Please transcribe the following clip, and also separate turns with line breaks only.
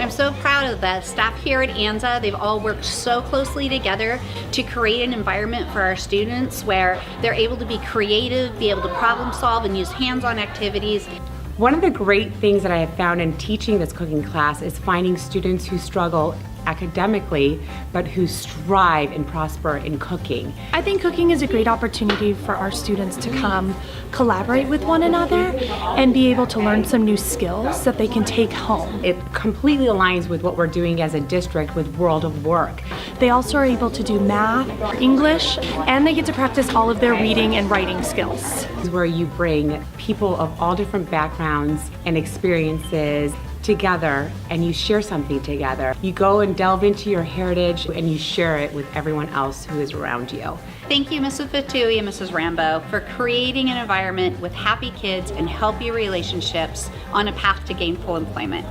I'm so proud of the staff here at Anza. They've all worked so closely together to create an environment for our students where they're able to be creative, be able to problem solve, and use hands-on activities.
One of the great things that I have found in teaching this cooking class is finding students who struggle academically, but who strive and prosper in cooking.
I think cooking is a great opportunity for our students to come collaborate with one another and be able to learn some new skills that they can take home.
It completely aligns with what we're doing as a district with World of Work.
They also are able to do math, English, and they get to practice all of their reading and writing skills.
This is where you bring people of all different backgrounds and experiences together and you share something together. You go and delve into your heritage and you share it with everyone else who is around you.
Thank you, Mrs. Fatui and Mrs. Rambo, for creating an environment with happy kids and healthy relationships on a path to gainful employment.